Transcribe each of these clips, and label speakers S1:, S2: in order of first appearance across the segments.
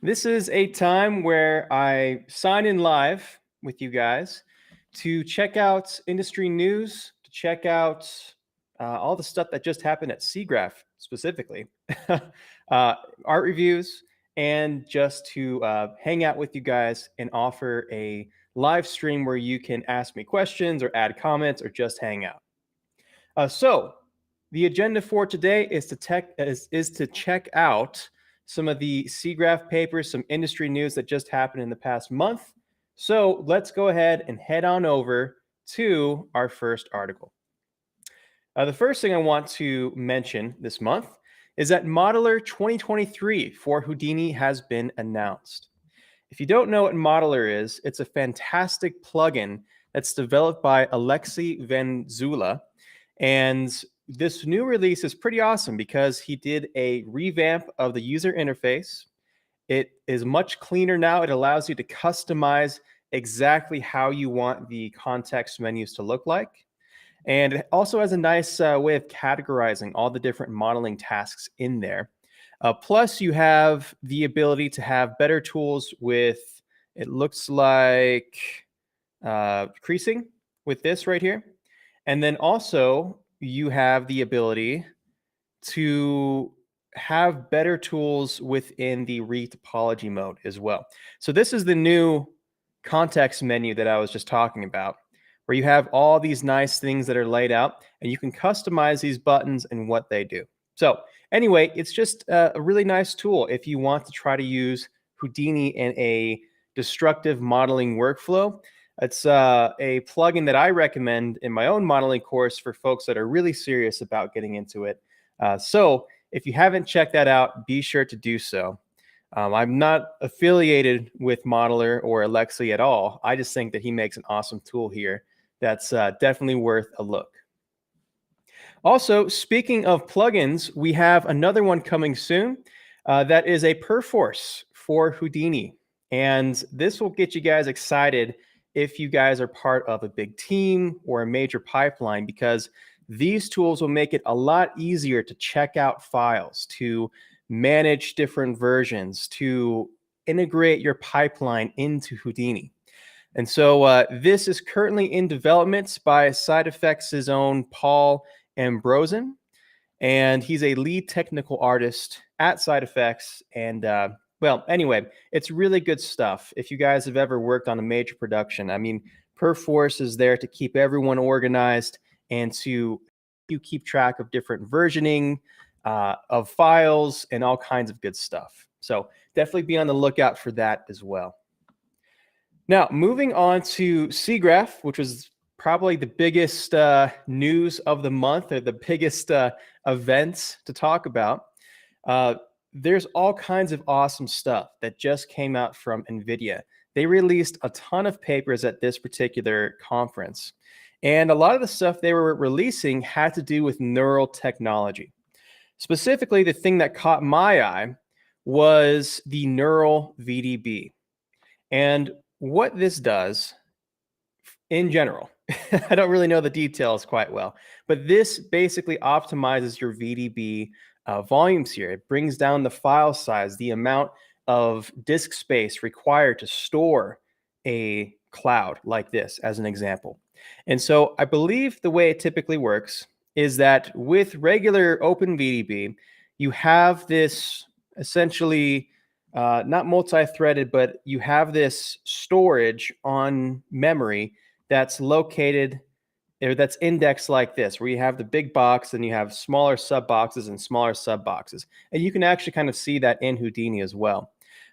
S1: This is a time where I sign in live with you guys to check out industry news, to check out all the stuff that just happened at SIGGRAPH specifically, art reviews, and just to hang out with you guys and offer a live stream where you can ask me questions or add comments or just hang out. So the agenda for today is to check out some of the SIGGRAPH papers, some industry news that just happened in the past month. So let's go ahead and head on over to our first article. The first thing I want to mention this month is that Modeler 2023 for Houdini has been announced. If you don't know what Modeler is, it's a fantastic plugin that's developed by Alexei Venzula. And this new release is pretty awesome because he did a revamp of the user interface. It is much cleaner now. It allows you to customize exactly how you want the context menus to look like. And it also has a nice way of categorizing all the different modeling tasks in there. Plus, you have the ability to have better tools with, it looks like, creasing with this right here. And then also, you have the ability to have better tools within the retopology mode as well. So this is the new context menu that I was just talking about, where you have all these nice things that are laid out, and you can customize these buttons and what they do. So anyway, it's just a really nice tool if you want to try to use Houdini in a destructive modeling workflow. It's a plugin that I recommend in my own modeling course for folks that are really serious about getting into it. So if you haven't checked that out, be sure to do so. I'm not affiliated with Modeler or Alexei at all. I just think that he makes an awesome tool here that's definitely worth a look. Also, speaking of plugins, we have another one coming soon that is a Perforce for Houdini. And this will get you guys excited if you guys are part of a big team or a major pipeline, because these tools will make it a lot easier to check out files, to manage different versions, to integrate your pipeline into Houdini. And so this is currently in development by SideFX' own Paul Ambrosen, and he's a lead technical artist at SideFX. And well, anyway, it's really good stuff. If you guys have ever worked on a major production, I mean, Perforce is there to keep everyone organized and to you keep track of different versioning of files and all kinds of good stuff. So definitely be on the lookout for that as well. Now, moving on to SIGGRAPH, which was probably the biggest news of the month, or the biggest events to talk about. There's all kinds of awesome stuff that just came out from NVIDIA. They released a ton of papers at this particular conference. And a lot of the stuff they were releasing had to do with neural technology. Specifically, the thing that caught my eye was the neural VDB. And what this does in general, I don't really know the details quite well, but this basically optimizes your VDB volumes here. It brings down the file size, the amount of disk space required to store a cloud like this, as an example. And so I believe the way it typically works is that with regular OpenVDB, you have this essentially not multi-threaded, but you have this storage on memory that's located, or that's indexed like this, where you have the big box and you have smaller sub boxes and smaller sub boxes. And you can actually kind of see that in Houdini as well.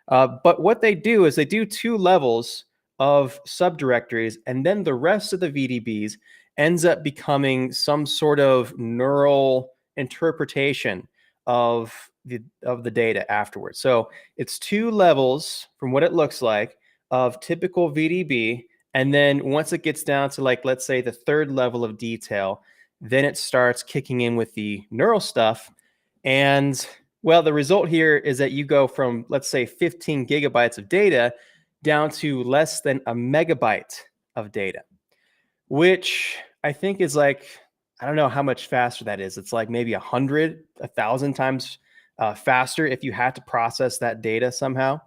S1: But what they do is they do 2 levels of subdirectories, and then the rest of the VDBs ends up becoming some sort of neural interpretation of the data afterwards. So it's 2 levels from what it looks like of typical VDB. And then once it gets down to, like, let's say the 3rd level of detail, then it starts kicking in with the neural stuff. And well, the result here is that you go from, let's say, 15 gigabytes of data down to less than a megabyte of data, which I think is like, I don't know how much faster that is. It's like maybe 100, 1,000 times faster if you had to process that data somehow.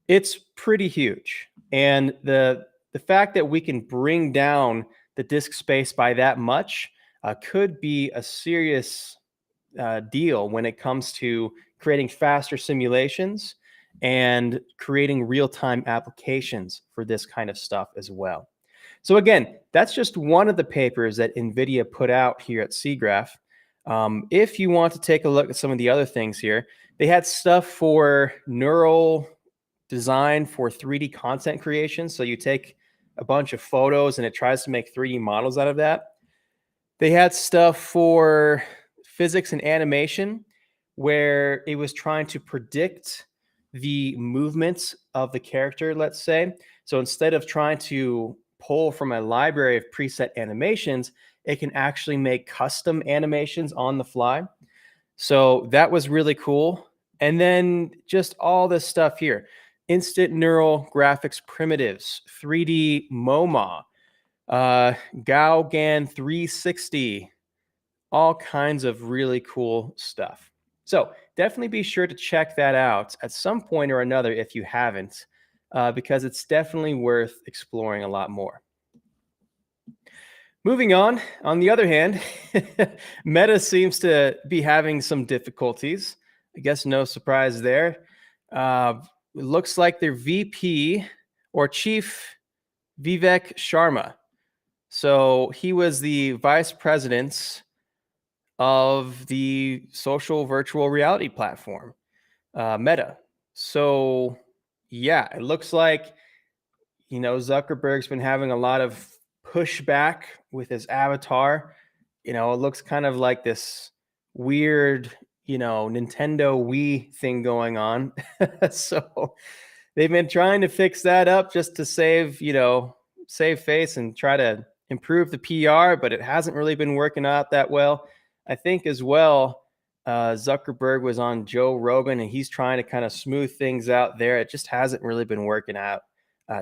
S1: It's pretty huge. And the fact that we can bring down the disk space by that much could be a serious deal when it comes to creating faster simulations and creating real-time applications for this kind of stuff as well. So again, that's just one of the papers that NVIDIA put out here at SIGGRAPH. If you want to take a look at some of the other things here, they had stuff for neural design for 3D content creation. So you take a bunch of photos and it tries to make 3D models out of that. They had stuff for physics and animation where it was trying to predict the movements of the character, let's say. So instead of trying to pull from a library of preset animations, it can actually make custom animations on the fly. So that was really cool. And then just all this stuff here: instant neural graphics primitives, 3D MoMA, GauGAN 360, all kinds of really cool stuff. So definitely be sure to check that out at some point or another if you haven't, because it's definitely worth exploring a lot more. Moving on the other hand, Meta seems to be having some difficulties. I guess no surprise there. It looks like their VP or Chief Vivek Sharma. So he was the vice president of the social virtual reality platform, Meta. So yeah, it looks like, Zuckerberg's been having a lot of pushback with his avatar. It looks kind of like this weird, Nintendo Wii thing going on. So they've been trying to fix that up just to save face and try to improve the PR, but it hasn't really been working out that well. I think as well, Zuckerberg was on Joe Rogan and he's trying to kind of smooth things out there. It just hasn't really been working out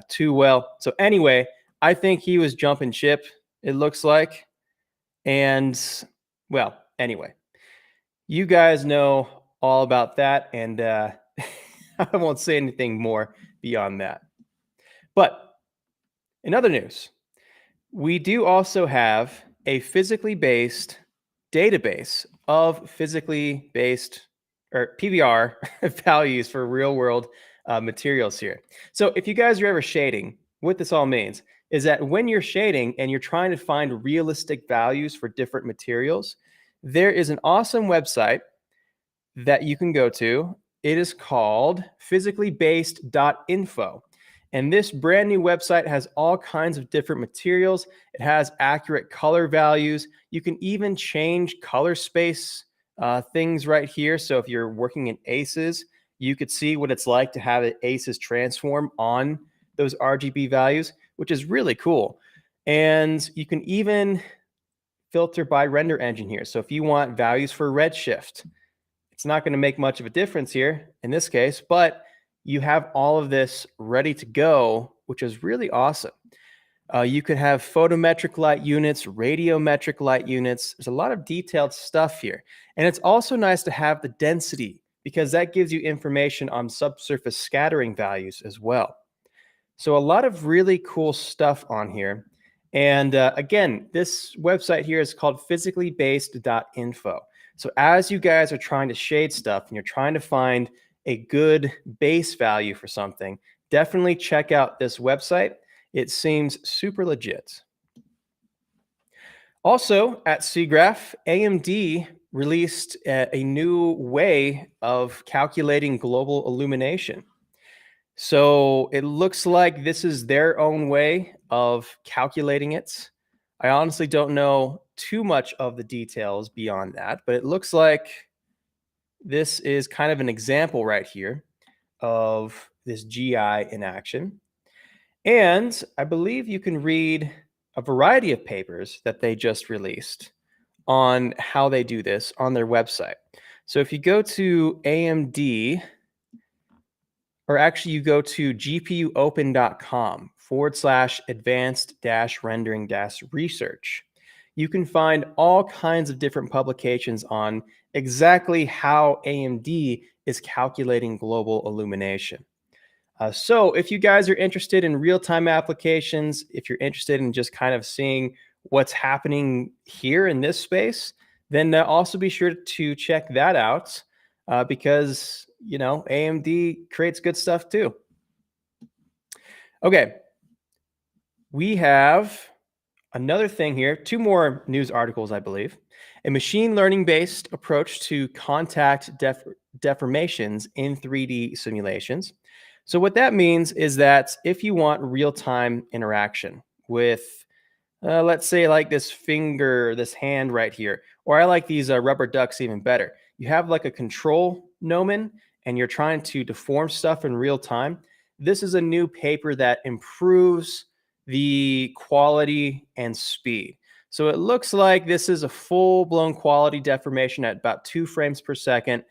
S1: too well. So anyway, I think he was jumping ship, it looks like. And well, anyway, you guys know all about that. And I won't say anything more beyond that. But in other news, we do also have a physically based database of physically based or PBR values for real world materials here. So if you guys are ever shading, what this all means is that when you're shading and you're trying to find realistic values for different materials, there is an awesome website that you can go to. It is called physicallybased.info. And this brand new website has all kinds of different materials. It has accurate color values. You can even change color space things right here. So if you're working in ACES, you could see what it's like to have an ACES transform on those RGB values, which is really cool. And you can even filter by render engine here. So if you want values for redshift, it's not going to make much of a difference here in this case, but you have all of this ready to go, which is really awesome. You could have photometric light units, radiometric light units. There's a lot of detailed stuff here. And it's also nice to have the density because that gives you information on subsurface scattering values as well. So a lot of really cool stuff on here. And again, this website here is called physicallybased.info. So as you guys are trying to shade stuff and you're trying to find a good base value for something, definitely check out this website. It seems super legit. Also at SIGGRAPH, AMD released a new way of calculating global illumination. So it looks like this is their own way of calculating it. I honestly don't know too much of the details beyond that, but it looks like this is kind of an example right here of this GI in action. And I believe you can read a variety of papers that they just released on how they do this on their website. So if you go to AMD, or actually you go to gpuopen.com/advanced-rendering-research, you can find all kinds of different publications on exactly how AMD is calculating global illumination. So if you guys are interested in real-time applications, if you're interested in just kind of seeing what's happening here in this space, then also be sure to check that out because, AMD creates good stuff too. Okay, we have another thing here, two more news articles, I believe. A machine learning based approach to contact deformations in 3D simulations. So, what that means is that if you want real time interaction with, let's say, like this finger, this hand right here, or I like these rubber ducks even better. You have like a control gnomon and you're trying to deform stuff in real time. This is a new paper that improves the quality and speed. So it looks like this is a full-blown quality deformation at about 2 frames per second.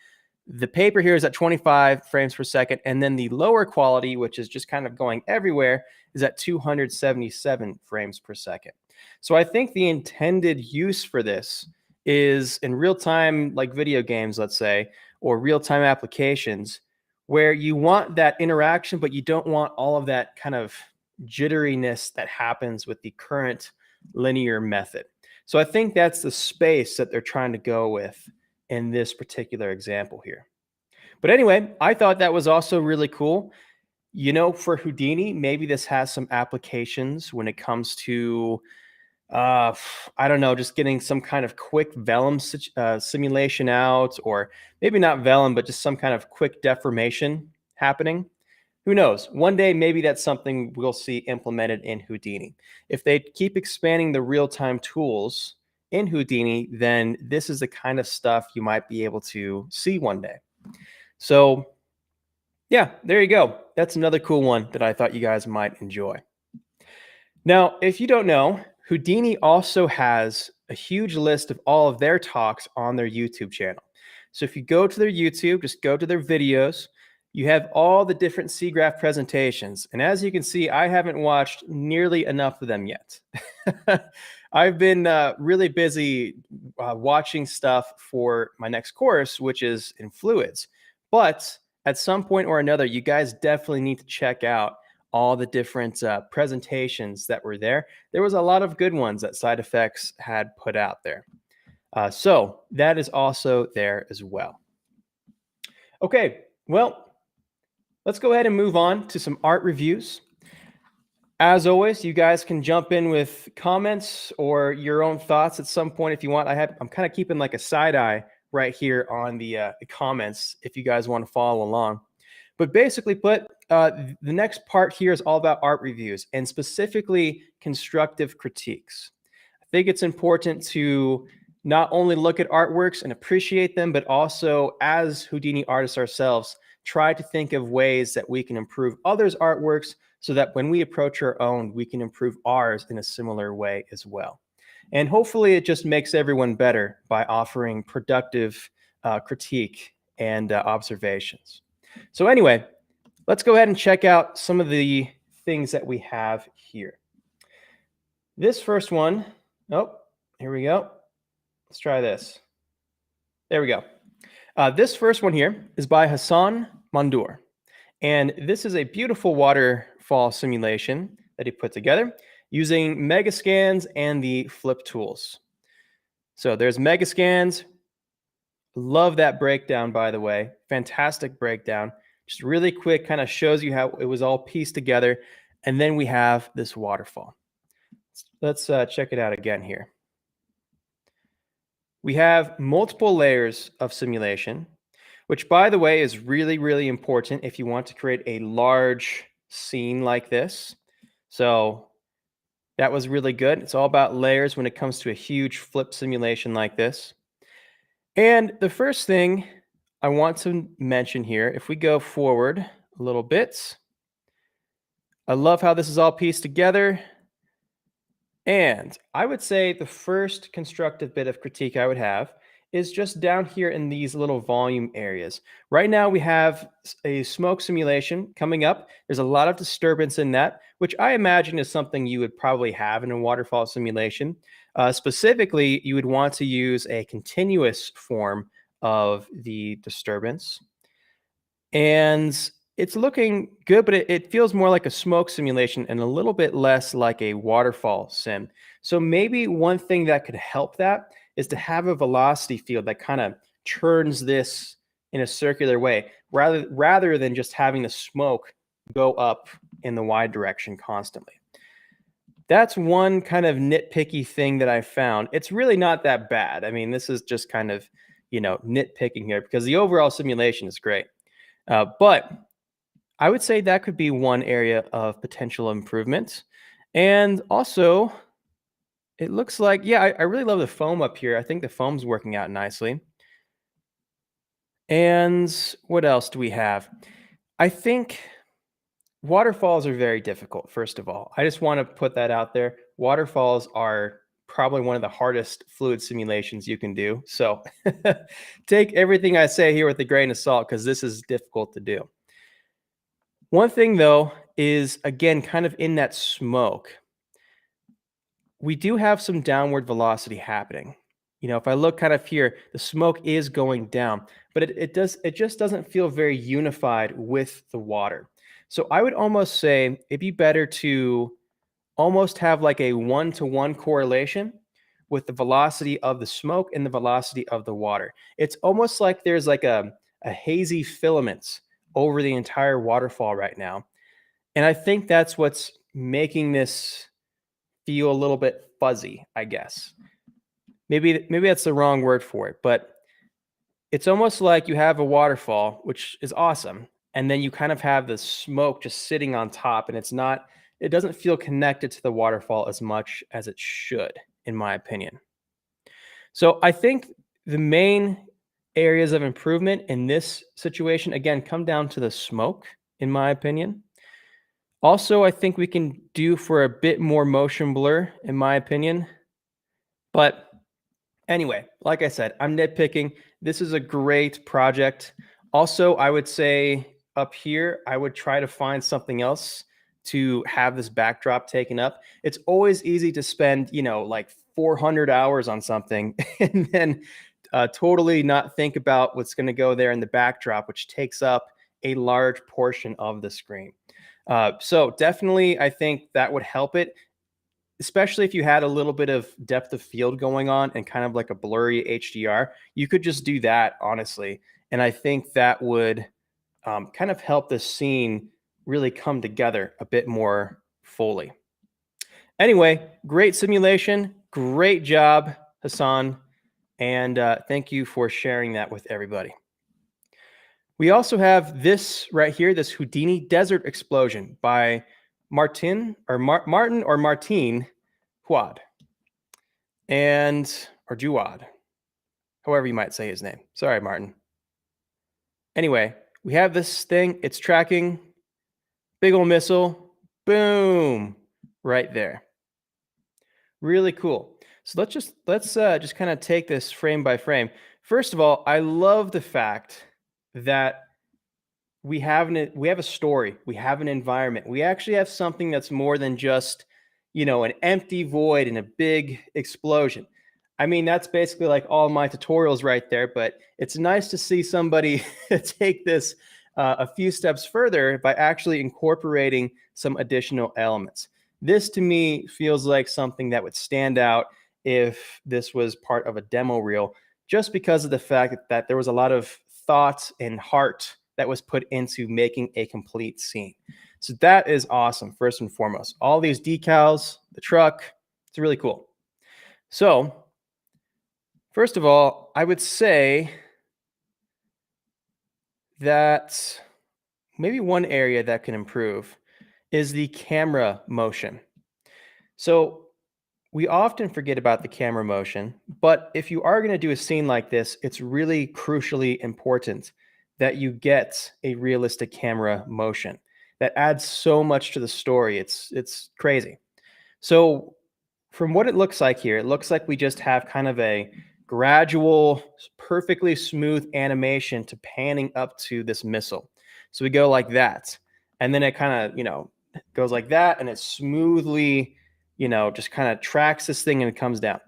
S1: The paper here is at 25 frames per second, and then the lower quality, which is just kind of going everywhere, is at 277 frames per second. So I think the intended use for this is in real-time, like video games, let's say, or real-time applications, where you want that interaction, but you don't want all of that kind of jitteriness that happens with the current linear method. So I think that's the space that they're trying to go with in this particular example here. But anyway, I thought that was also really cool. For Houdini, maybe this has some applications when it comes to, I don't know, just getting some kind of quick vellum simulation out, or maybe not vellum, but just some kind of quick deformation happening. Who knows? One day, maybe that's something we'll see implemented in Houdini. If they keep expanding the real-time tools in Houdini, then this is the kind of stuff you might be able to see one day. So, yeah, there you go. That's another cool one that I thought you guys might enjoy. Now, if you don't know, Houdini also has a huge list of all of their talks on their YouTube channel. So if you go to their YouTube, just go to their videos, you have all the different SIGGRAPH presentations. And as you can see, I haven't watched nearly enough of them yet. I've been really busy watching stuff for my next course, which is in fluids. But at some point or another, you guys definitely need to check out all the different presentations that were there. There was a lot of good ones that Side Effects had put out there. So that is also there as well. Okay, well, let's go ahead and move on to some art reviews. As always, you guys can jump in with comments or your own thoughts at some point if you want. I'm kind of keeping like a side eye right here on the comments if you guys want to follow along. But basically put, the next part here is all about art reviews and specifically constructive critiques. I think it's important to not only look at artworks and appreciate them, but also as Houdini artists ourselves, try to think of ways that we can improve others' artworks so that when we approach our own, we can improve ours in a similar way as well. And hopefully it just makes everyone better by offering productive critique and observations. So anyway, let's go ahead and check out some of the things that we have here. This first one, here we go. Let's try this. There we go. This first one here is by Hassan Mandoor. And this is a beautiful waterfall simulation that he put together using Megascans and the flip tools. So there's Megascans. Love that breakdown, by the way. Fantastic breakdown. Just really quick, kind of shows you how it was all pieced together. And then we have this waterfall. Let's check it out again here. We have multiple layers of simulation, which, by the way, is really, really important if you want to create a large scene like this. So that was really good. It's all about layers when it comes to a huge flip simulation like this. And the first thing I want to mention here, if we go forward a little bit, I love how this is all pieced together. And I would say the first constructive bit of critique I would have is just down here in these little volume areas. Right now we have a smoke simulation coming up. There's a lot of disturbance in that, which I imagine is something you would probably have in a waterfall simulation. Specifically, you would want to use a continuous form of the disturbance. And It's looking good, but it feels more like a smoke simulation and a little bit less like a waterfall sim. So maybe one thing that could help that is to have a velocity field that kind of turns this in a circular way rather than just having the smoke go up in the y direction constantly. That's one kind of nitpicky thing that I found. It's really not that bad. I mean, this is just kind of, nitpicking here because the overall simulation is great. But I would say that could be one area of potential improvement. And also, it looks like, yeah, I really love the foam up here. I think the foam's working out nicely. And what else do we have? I think waterfalls are very difficult, first of all. I just want to put that out there. Waterfalls are probably one of the hardest fluid simulations you can do. So take everything I say here with a grain of salt because this is difficult to do. One thing, though, is, again, kind of in that smoke, we do have some downward velocity happening. If I look kind of here, the smoke is going down, but it just doesn't feel very unified with the water. So I would almost say it'd be better to almost have like a 1-to-1 correlation with the velocity of the smoke and the velocity of the water. It's almost like there's like a hazy filament over the entire waterfall right now. And I think that's what's making this feel a little bit fuzzy, I guess. Maybe that's the wrong word for it, but it's almost like you have a waterfall, which is awesome, and then you kind of have the smoke just sitting on top, and it doesn't feel connected to the waterfall as much as it should, in my opinion. So I think the main areas of improvement in this situation, again, come down to the smoke, in my opinion. Also, I think we can do for a bit more motion blur, in my opinion. But anyway, like I said, I'm nitpicking. This is a great project. Also, I would say up here, I would try to find something else to have this backdrop taken up. It's always easy to spend, like 400 hours on something and then totally not think about what's going to go there in the backdrop, which takes up a large portion of the screen. So definitely, I think that would help it, especially if you had a little bit of depth of field going on and kind of like a blurry HDR. You could just do that, honestly. And I think that would kind of help the scene really come together a bit more fully. Anyway, great simulation. Great job, Hassan. And thank you for sharing that with everybody. We also have this right here, this Houdini Desert Explosion by Martin Huad, or Juad, however you might say his name. Sorry, Martin. Anyway, we have this thing. It's tracking. Big old missile. Boom. Right there. Really cool. So let's just kind of take this frame by frame. First of all, I love the fact that we have a story, we have an environment, we actually have something that's more than just, an empty void and a big explosion. I mean, that's basically like all my tutorials right there, but it's nice to see somebody take this a few steps further by actually incorporating some additional elements. This to me feels like something that would stand out if this was part of a demo reel, just because of the fact that there was a lot of thought and heart that was put into making a complete scene. So that is awesome, first and foremost. All these decals, the truck, it's really cool. So, first of all, I would say that maybe one area that can improve is the camera motion. So, we often forget about the camera motion, but if you are going to do a scene like this, it's really crucially important that you get a realistic camera motion. That adds so much to the story. It's crazy. So from what it looks like here, it looks like we just have kind of a gradual, perfectly smooth animation to panning up to this missile. So we go like that, and then it kind of, goes like that, and it smoothly, just kind of tracks this thing and it comes down.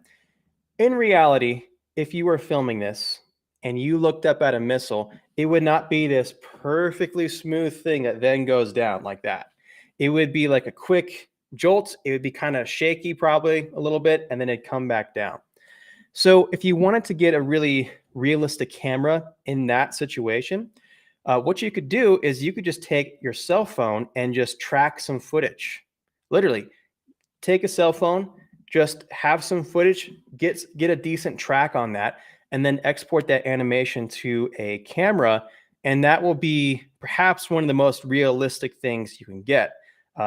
S1: In reality, if you were filming this and you looked up at a missile, it would not be this perfectly smooth thing that then goes down like that. It would be like a quick jolt. It would be kind of shaky, probably a little bit, and then it'd come back down. So if you wanted to get a really realistic camera in that situation, what you could do is you could just take your cell phone and just track some footage. Literally, take a cell phone, just have some footage, get a decent track on that, and then export that animation to a camera. And that will be perhaps one of the most realistic things you can get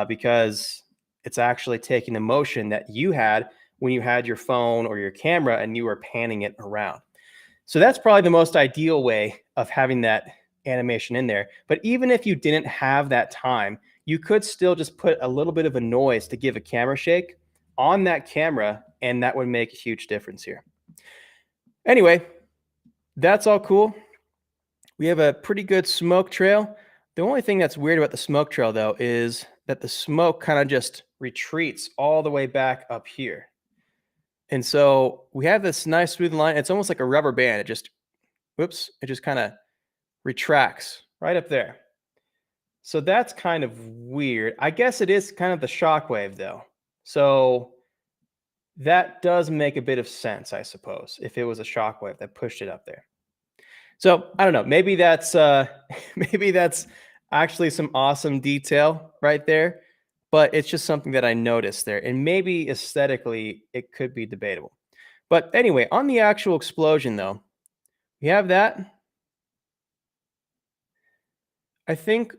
S1: because it's actually taking the motion that you had when you had your phone or your camera and you were panning it around. So that's probably the most ideal way of having that animation in there. But even if you didn't have that time, you could still just put a little bit of a noise to give a camera shake on that camera, and that would make a huge difference here. Anyway, that's all cool. We have a pretty good smoke trail. The only thing that's weird about the smoke trail, though, is that the smoke kind of just retreats all the way back up here. And so we have this nice smooth line. It's almost like a rubber band. It just, whoops, it just kind of retracts right up there. So that's kind of weird. I guess it is kind of the shockwave, though. So that does make a bit of sense, I suppose, if it was a shockwave that pushed it up there. So I don't know. Maybe that's maybe that's actually some awesome detail right there, but it's just something that I noticed there, and maybe aesthetically it could be debatable. But anyway, on the actual explosion, though, we have that. I think,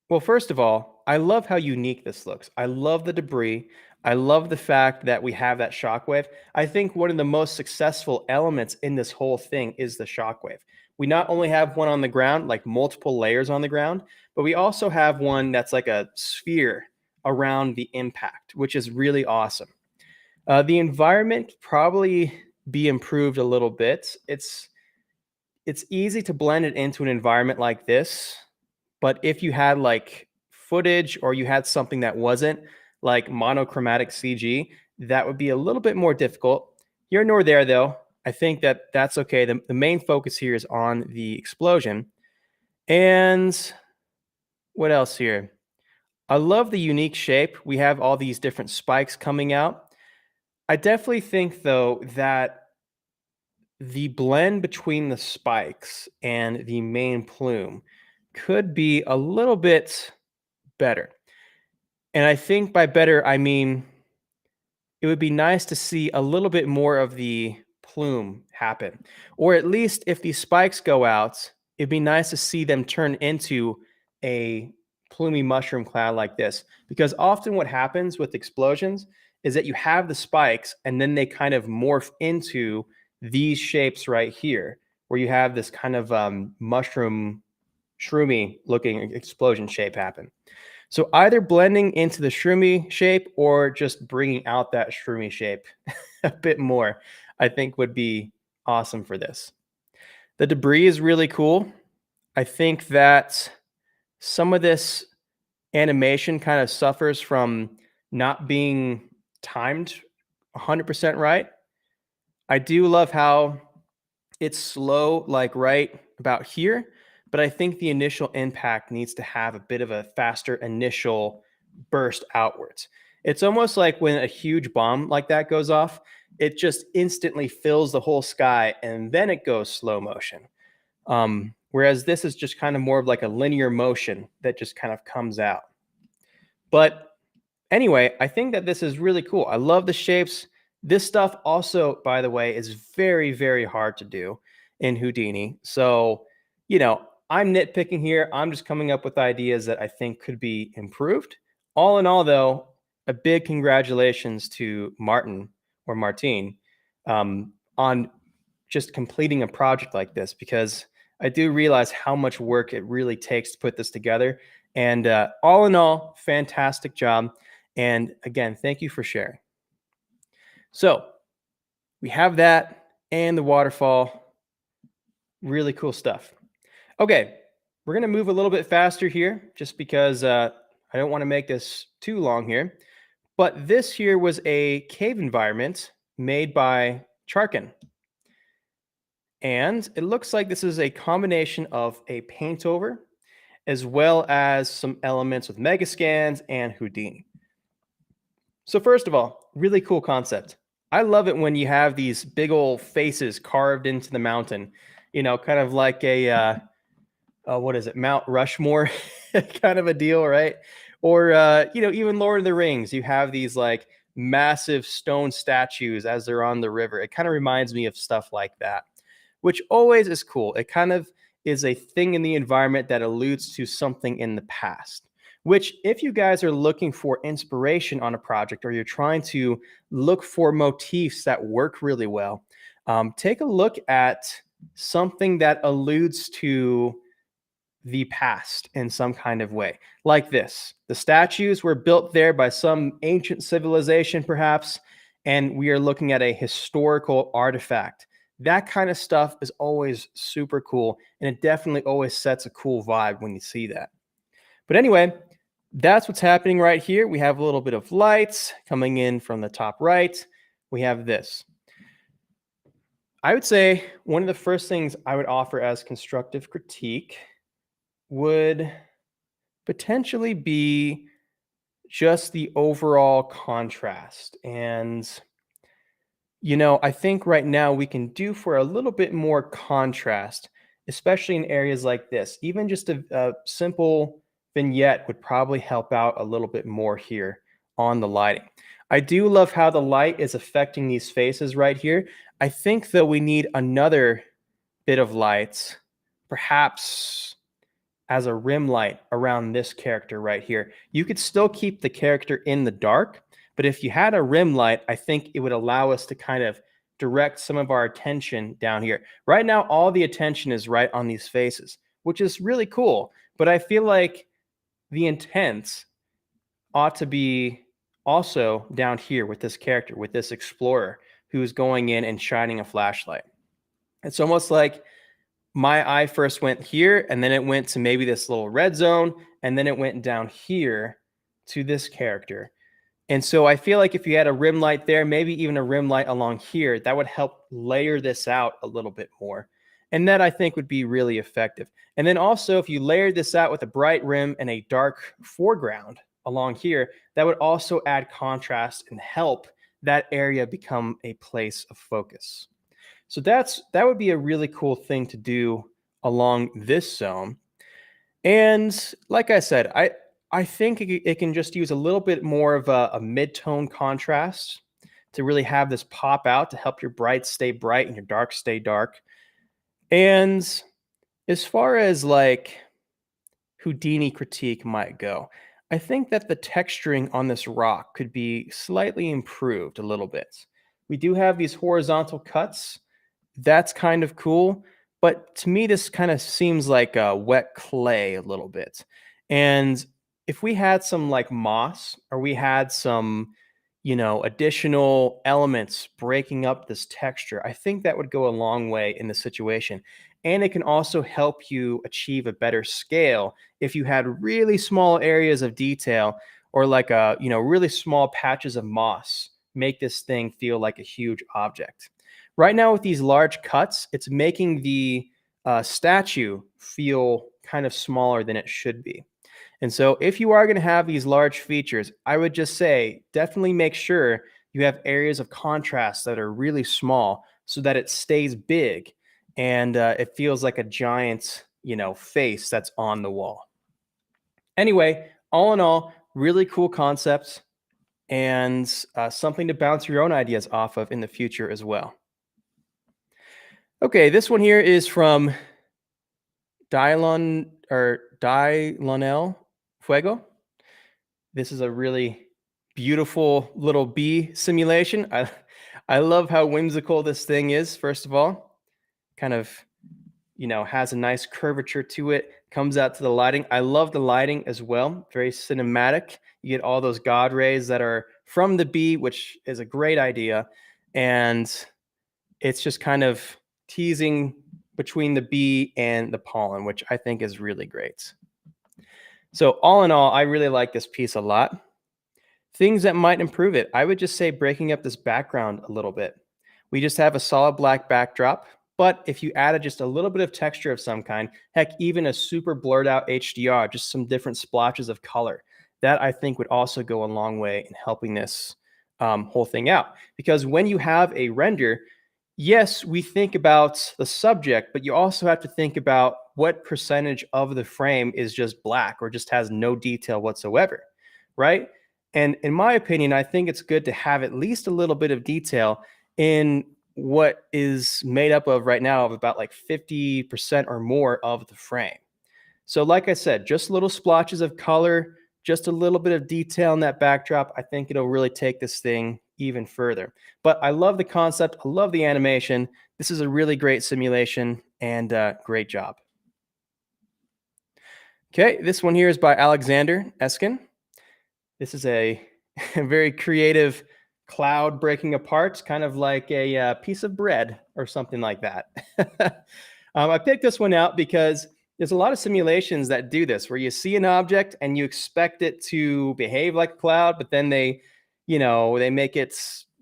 S1: well, first of all, I love how unique this looks. I love the debris. I love the fact that we have that shockwave. I think one of the most successful elements in this whole thing is the shockwave. We not only have one on the ground, like multiple layers on the ground, but we also have one that's like a sphere around the impact, which is really awesome. The environment probably be improved a little bit. It's easy to blend it into an environment like this, but if you had like footage or you had something that wasn't like monochromatic CG, that would be a little bit more difficult. Here nor there, though. I think that that's okay. The main focus here is on the explosion. And what else here? I love the unique shape. We have all these different spikes coming out. I definitely think, though, that the blend between the spikes and the main plume could be a little bit better. And I think by better, I mean it would be nice to see a little bit more of the plume happen. Or at least if these spikes go out, it'd be nice to see them turn into a plumy mushroom cloud like this. Because often what happens with explosions is that you have the spikes and then they kind of morph into these shapes right here, where you have this kind of mushroom, shroomy looking explosion shape happen. So either blending into the shroomy shape or just bringing out that shroomy shape a bit more, I think would be awesome for this. The debris is really cool. I think that some of this animation kind of suffers from not being timed 100% right. I do love how it's slow, like right about here, but I think the initial impact needs to have a bit of a faster initial burst outwards. It's almost like when a huge bomb like that goes off, it just instantly fills the whole sky and then it goes slow motion. Whereas this is just kind of more of like a linear motion that just kind of comes out. But anyway, I think that this is really cool. I love the shapes. This stuff also, by the way, is very, very hard to do in Houdini. So, I'm nitpicking here. I'm just coming up with ideas that I think could be improved. All in all, though, a big congratulations to Martin or Martine on just completing a project like this, because I do realize how much work it really takes to put this together. And all in all, fantastic job. And again, thank you for sharing. So we have that and the waterfall. Really cool stuff. Okay, we're going to move a little bit faster here just because I don't want to make this too long here. But this here was a cave environment made by Charkin. And it looks like this is a combination of a paint over as well as some elements with Megascans and Houdini. So first of all, really cool concept. I love it when you have these big old faces carved into the mountain, kind of like what is it, Mount Rushmore kind of a deal, right? Or, even Lord of the Rings, you have these like massive stone statues as they're on the river. It kind of reminds me of stuff like that, which always is cool. It kind of is a thing in the environment that alludes to something in the past. Which, if you guys are looking for inspiration on a project or you're trying to look for motifs that work really well, take a look at something that alludes to the past in some kind of way, like this. The statues were built there by some ancient civilization, perhaps, and we are looking at a historical artifact. That kind of stuff is always super cool, and it definitely always sets a cool vibe when you see that. But anyway, that's what's happening right here. We have a little bit of lights coming in from the top right. We have this. I would say one of the first things I would offer as constructive critique would potentially be just the overall contrast. And, I think right now we can do for a little bit more contrast, especially in areas like this. Even just a simple vignette would probably help out a little bit more here on the lighting. I do love how the light is affecting these faces right here. I think that we need another bit of light, perhaps as a rim light around this character right here. You could still keep the character in the dark, but if you had a rim light, I think it would allow us to kind of direct some of our attention down here. Right now, all the attention is right on these faces, which is really cool. But I feel like the intent ought to be also down here with this character, with this explorer who's going in and shining a flashlight. It's almost like my eye first went here, and then it went to maybe this little red zone, and then it went down here to this character. And so I feel like if you had a rim light there, maybe even a rim light along here, that would help layer this out a little bit more. And that I think would be really effective. And then also, if you layered this out with a bright rim and a dark foreground along here, that would also add contrast and help that area become a place of focus. So that would be a really cool thing to do along this zone. And like I said, I think it can just use a little bit more of a mid-tone contrast to really have this pop out to help your brights stay bright and your darks stay dark. And as far as like Houdini critique might go, I think that the texturing on this rock could be slightly improved a little bit. We do have these horizontal cuts. That's kind of cool. But to me, this kind of seems like wet clay a little bit. And if we had some like moss or we had some, additional elements breaking up this texture, I think that would go a long way in the situation. And it can also help you achieve a better scale if you had really small areas of detail or like really small patches of moss make this thing feel like a huge object. Right now with these large cuts, it's making the statue feel kind of smaller than it should be. And so if you are going to have these large features, I would just say definitely make sure you have areas of contrast that are really small so that it stays big and it feels like a giant, face that's on the wall. Anyway, all in all, really cool concepts and something to bounce your own ideas off of in the future as well. Okay, this one here is from Dylonel Fuego. This is a really beautiful little bee simulation. I love how whimsical this thing is, first of all. Kind of, has a nice curvature to it, comes out to the lighting. I love the lighting as well, very cinematic. You get all those God rays that are from the bee, which is a great idea. And it's just kind of teasing between the bee and the pollen, which I think is really great. So all in all, I really like this piece a lot. Things that might improve it, I would just say breaking up this background a little bit. We just have a solid black backdrop. But if you added just a little bit of texture of some kind, heck, even a super blurred out HDR, just some different splotches of color, that I think would also go a long way in helping this whole thing out. Because when you have a render, yes, we think about the subject, but you also have to think about what percentage of the frame is just black or just has no detail whatsoever, right? And in my opinion, I think it's good to have at least a little bit of detail in what is made up of right now of about like 50% or more of the frame. So, like I said, just little splotches of color, just a little bit of detail in that backdrop. I think it'll really take this thing even further. But I love the concept. I love the animation. This is a really great simulation and great job. Okay, this one here is by Alexander Eskin. This is a very creative cloud breaking apart, kind of like a piece of bread or something like that. I picked this one out because there's a lot of simulations that do this, where you see an object and you expect it to behave like a cloud, but then they make it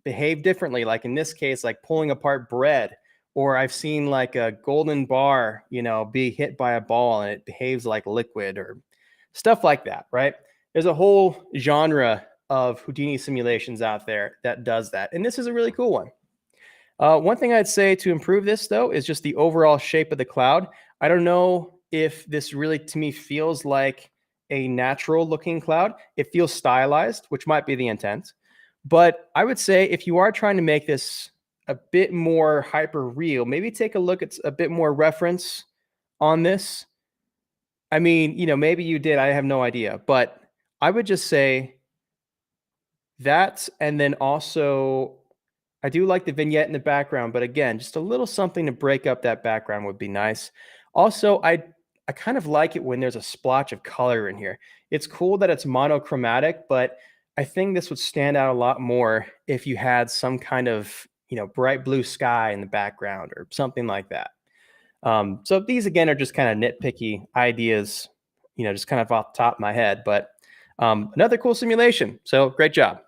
S1: behave differently. Like in this case, like pulling apart bread, or I've seen like a golden bar, be hit by a ball and it behaves like liquid or stuff like that, right? There's a whole genre of Houdini simulations out there that does that. And this is a really cool one. One thing I'd say to improve this, though, is just the overall shape of the cloud. I don't know if this really, to me, feels like a natural looking cloud. It feels stylized, which might be the intent. But I would say if you are trying to make this a bit more hyper real, maybe take a look at a bit more reference on this. I mean, maybe you did. I have no idea. But I would just say that, and then also I do like the vignette in the background, but again, just a little something to break up that background would be nice. Also, I kind of like it when there's a splotch of color in here. It's cool that it's monochromatic, but I think this would stand out a lot more if you had some kind of, bright blue sky in the background or something like that. So these, again, are just kind of nitpicky ideas, just kind of off the top of my head, but another cool simulation. So great job.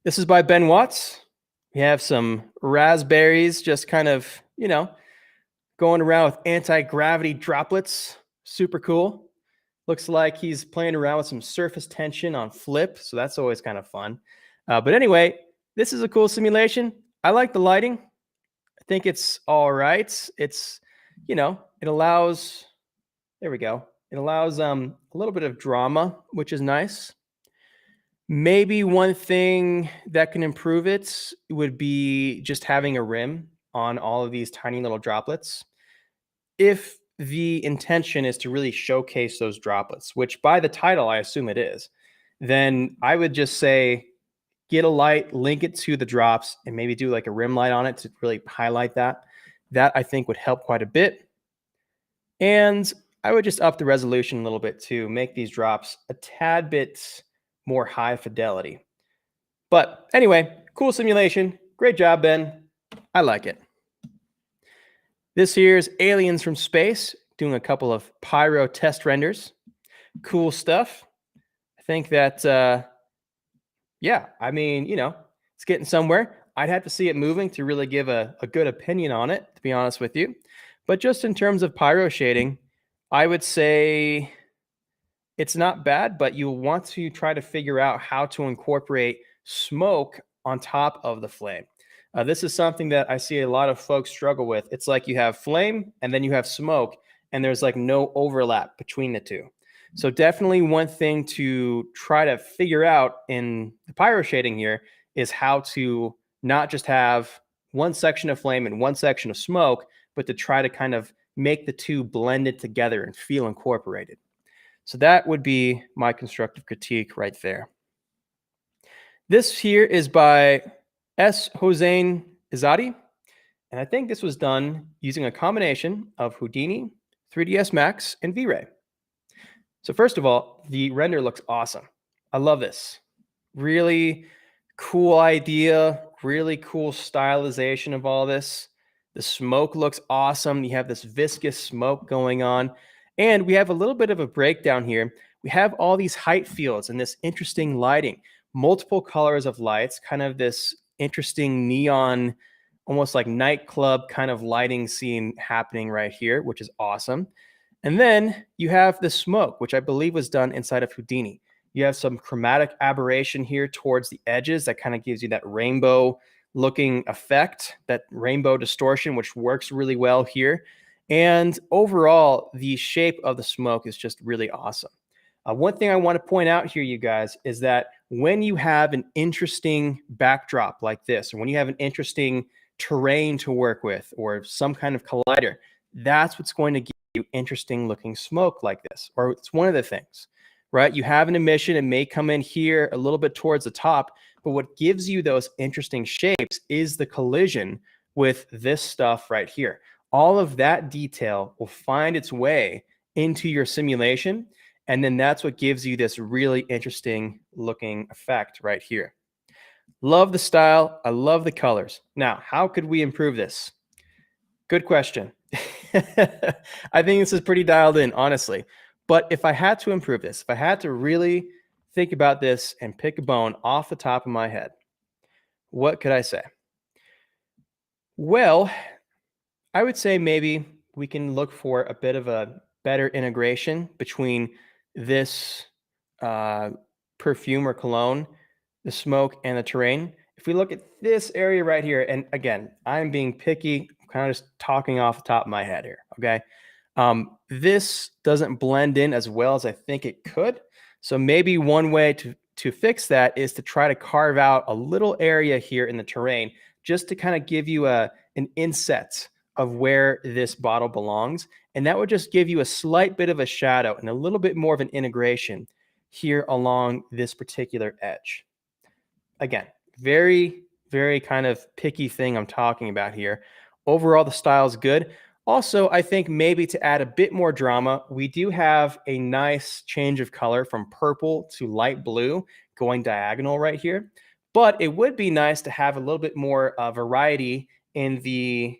S1: This is by Ben Watts. We have some raspberries just kind of, going around with anti-gravity droplets. Super cool. Looks like he's playing around with some surface tension on flip. So that's always kind of fun. But anyway, this is a cool simulation. I like the lighting. I think it's all right. It's, it allows, there we go. It allows a little bit of drama, which is nice. Maybe one thing that can improve it would be just having a rim on all of these tiny little droplets. If the intention is to really showcase those droplets, which by the title, I assume it is, then I would just say, get a light, link it to the drops, and maybe do like a rim light on it to really highlight that. That I think would help quite a bit. And I would just up the resolution a little bit to make these drops a tad bit more high fidelity. But anyway, cool simulation. Great job, Ben. I like it. This here's Aliens from Space, doing a couple of pyro test renders. Cool stuff. I think that, yeah, I mean, it's getting somewhere. I'd have to see it moving to really give a good opinion on it, to be honest with you. But just in terms of pyro shading, I would say it's not bad, but you want to try to figure out how to incorporate smoke on top of the flame. This is something that I see a lot of folks struggle with. It's like you have flame and then you have smoke, and there's like no overlap between the two. So definitely one thing to try to figure out in the pyro shading here is how to not just have one section of flame and one section of smoke, but to try to kind of make the two blended together and feel incorporated. So that would be my constructive critique right there. This here is by S. Hossein Izadi, and I think this was done using a combination of Houdini, 3ds Max, and V-Ray. So first of all, the render looks awesome. I love this. Really cool idea, really cool stylization of all this. The smoke looks awesome. You have this viscous smoke going on. And we have a little bit of a breakdown here. We have all these height fields and this interesting lighting, multiple colors of lights, kind of this interesting neon almost like nightclub kind of lighting scene happening right here, which is awesome. And then you have the smoke, which I believe was done inside of Houdini. You have some chromatic aberration here towards the edges that kind of gives you that rainbow looking effect, that rainbow distortion, which works really well here. And overall, the shape of the smoke is just really awesome. One thing I want to point out here, you guys, is that when you have an interesting backdrop like this, or when you have an interesting terrain to work with, or some kind of collider, that's what's going to give you interesting looking smoke like this, or it's one of the things, right? You have an emission, it may come in here a little bit towards the top, but what gives you those interesting shapes is the collision with this stuff right here. All of that detail will find its way into your simulation, and then that's what gives you this really interesting looking effect right here. Love the style. I love the colors. Now, how could we improve this? Good question. I think this is pretty dialed in, honestly. But if I had to improve this, if I had to really think about this and pick a bone off the top of my head, what could I say? Well, I would say maybe we can look for a bit of a better integration between this perfume or cologne, the smoke, and the terrain. If we look at this area right here, and again, I'm being picky, kind of just talking off the top of my head here, okay? This doesn't blend in as well as I think it could. So maybe one way to fix that is to try to carve out a little area here in the terrain just to kind of give you an inset of where this bottle belongs. And that would just give you a slight bit of a shadow and a little bit more of an integration here along this particular edge. Again, very, very kind of picky thing I'm talking about here. Overall, the style is good. Also, I think maybe to add a bit more drama, we do have a nice change of color from purple to light blue going diagonal right here. But it would be nice to have a little bit more variety in the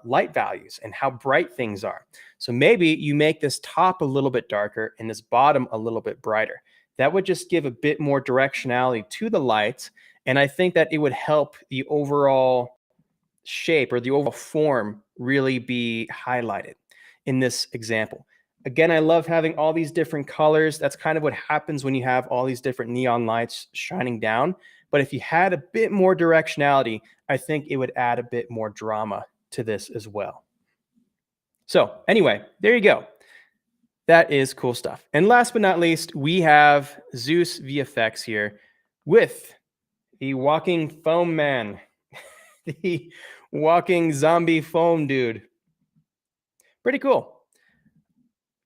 S1: light values and how bright things are. So maybe you make this top a little bit darker and this bottom a little bit brighter. That would just give a bit more directionality to the lights. And I think that it would help the overall shape or the overall form really be highlighted in this example. Again, I love having all these different colors. That's kind of what happens when you have all these different neon lights shining down. But if you had a bit more directionality, I think it would add a bit more drama to this as well. So anyway, there you go. That is cool stuff. And last but not least, we have Zeus VFX here with the walking foam man, the walking zombie foam dude. Pretty cool.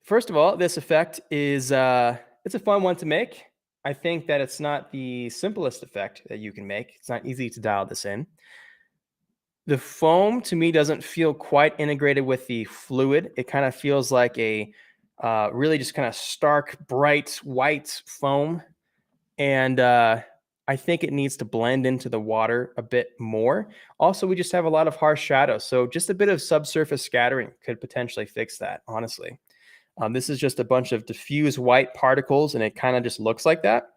S1: First of all, this effect is it's a fun one to make. I think that it's not the simplest effect that you can make. It's not easy to dial this in. The foam to me doesn't feel quite integrated with the fluid. It kind of feels like a really just kind of stark, bright white foam. And I think it needs to blend into the water a bit more. Also, we just have a lot of harsh shadows. So just a bit of subsurface scattering could potentially fix that, honestly. This is just a bunch of diffuse white particles, and it kind of just looks like that.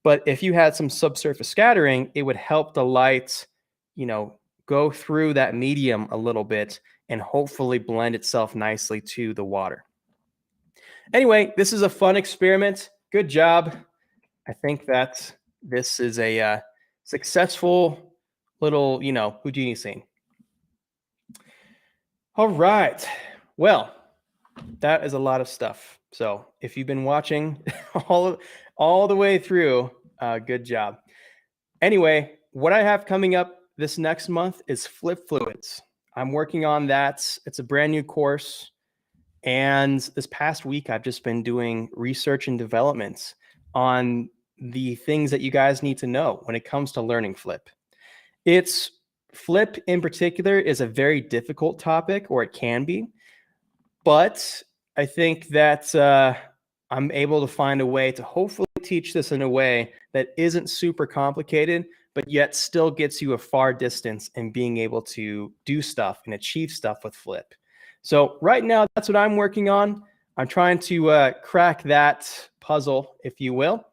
S1: But if you had some subsurface scattering, it would help the light, go through that medium a little bit and hopefully blend itself nicely to the water. Anyway, this is a fun experiment. Good job. I think that this is a successful little, Houdini scene. All right. Well, that is a lot of stuff. So if you've been watching all the way through, good job. Anyway, what I have coming up this next month is flip fluids. I'm working on that. It's a brand new course. And this past week, I've just been doing research and developments on the things that you guys need to know when it comes to learning flip. Flip in particular is a very difficult topic, or it can be. But I think that I'm able to find a way to hopefully teach this in a way that isn't super complicated, but yet still gets you a far distance in being able to do stuff and achieve stuff with flip. So right now, that's what I'm working on. I'm trying to crack that puzzle, if you will.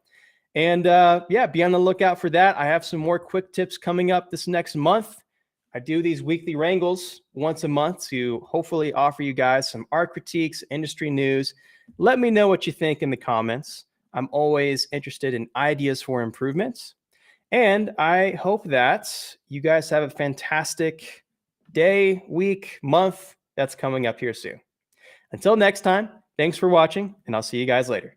S1: And yeah, be on the lookout for that. I have some more quick tips coming up this next month. I do these weekly wrangles once a month to hopefully offer you guys some art critiques, industry news. Let me know what you think in the comments. I'm always interested in ideas for improvements. And I hope that you guys have a fantastic day, week, month that's coming up here soon. Until next time, thanks for watching, and I'll see you guys later.